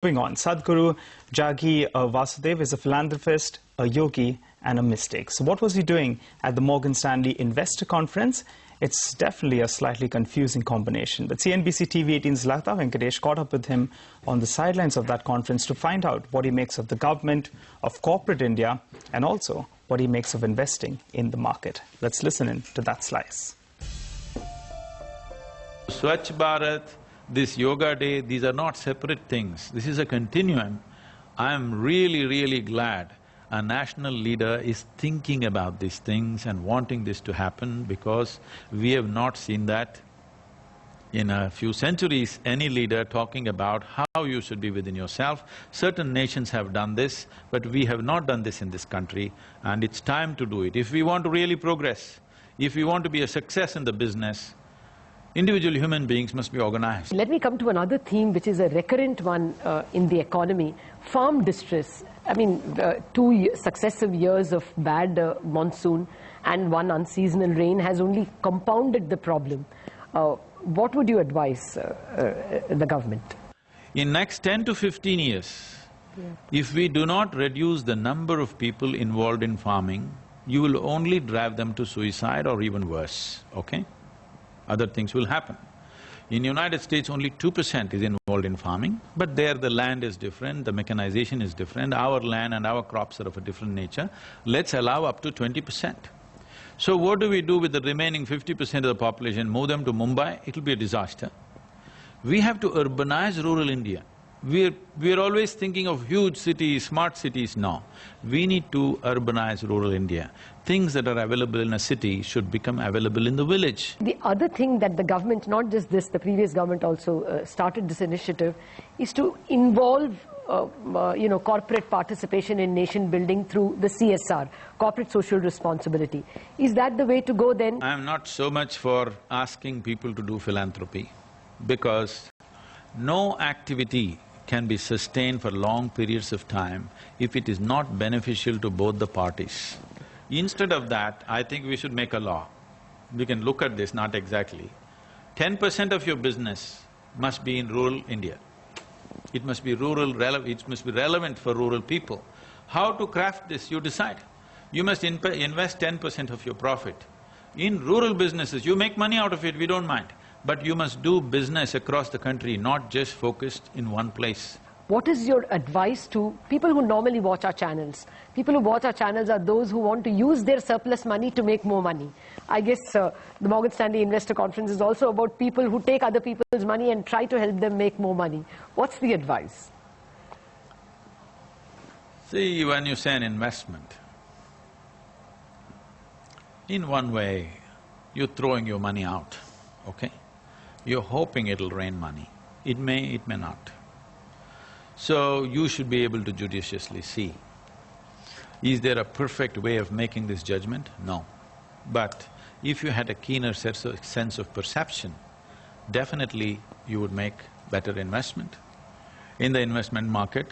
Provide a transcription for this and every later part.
Moving on, Sadhguru Jaggi Vasudev is a philanthropist, a yogi and a mystic. So what was he doing at the Morgan Stanley Investor Conference? It's definitely a slightly confusing combination. But CNBC TV 18's Latha Venkatesh caught up with him on the sidelines of that conference to find out what he makes of the government, of corporate India, and also what he makes of investing in the market. Let's listen in to that slice. Swachh Bharat, this yoga day, these are not separate things. This is a continuum. I am really glad a national leader is thinking about these things and wanting this to happen, because we have not seen that in a few centuries, any leader talking about how you should be within yourself. Certain nations have done this, but we have not done this in this country, and it's time to do it. If we want to really progress, if we want to be a success in the business, individual human beings must be organized. Let me come to another theme which is a recurrent one in the economy, farm distress. I mean, 2 successive years of bad monsoon and one unseasonal rain has only compounded the problem. What would you advise the government? In next 10 to 15 years, if we do not reduce the number of people involved in farming, you will only drive them to suicide or even worse, okay? Other things will happen. In United States, only 2% is involved in farming, but there the land is different, the mechanization is different, our land and our crops are of a different nature. Let's allow up to 20%. So what do we do with the remaining 50% of the population? Move them to Mumbai? It'll be a disaster. We have to urbanize rural India. We're always thinking of huge cities, smart cities. No, we need to urbanize rural India. Things that are available in a city should become available in the village. The other thing that the government, not just this, the previous government also started this initiative, is to involve corporate participation in nation building through the CSR, corporate social responsibility. Is that the way to go then? I'm not so much for asking people to do philanthropy, because no activity can be sustained for long periods of time if it is not beneficial to both the parties. Instead of that, I think we should make a law. We can look at this, not exactly. 10% of your business must be in rural India. It must be it must be relevant for rural people. How to craft this, you decide. You must invest 10% of your profit in rural businesses. You make money out of it, we don't mind. But you must do business across the country, not just focused in one place. What is your advice to people who normally watch our channels? People who watch our channels are those who want to use their surplus money to make more money. I guess the Morgan Stanley Investor Conference is also about people who take other people's money and try to help them make more money. What's the advice? See, when you say an investment, in one way, you're throwing your money out, okay? You're hoping it'll rain money. It may not. So, you should be able to judiciously see. Is there a perfect way of making this judgment? No. But if you had a keener sense of perception, definitely you would make better investment. In the investment market,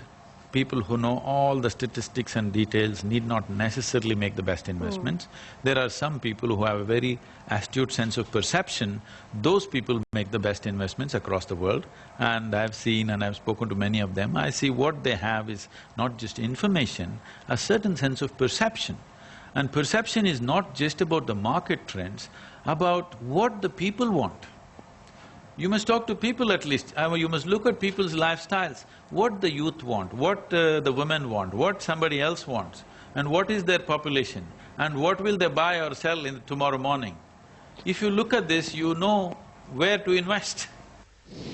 people who know all the statistics and details need not necessarily make the best investments. There are some people who have a very astute sense of perception. Those people make the best investments across the world, and I've seen and I've spoken to many of them. I see what they have is not just information, a certain sense of perception. And perception is not just about the market trends, about what the people want. You must talk to people at least, you must look at people's lifestyles, what the youth want, what the women want, what somebody else wants, and what is their population, and what will they buy or sell tomorrow morning. If you look at this, you know where to invest.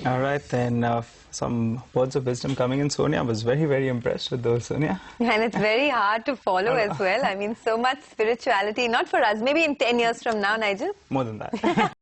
All right, then some words of wisdom coming in. Sonia, I was very impressed with those, Sonia. And it's very hard to follow as well. I mean, so much spirituality, not for us, maybe in 10 years from now, Nigel. More than that.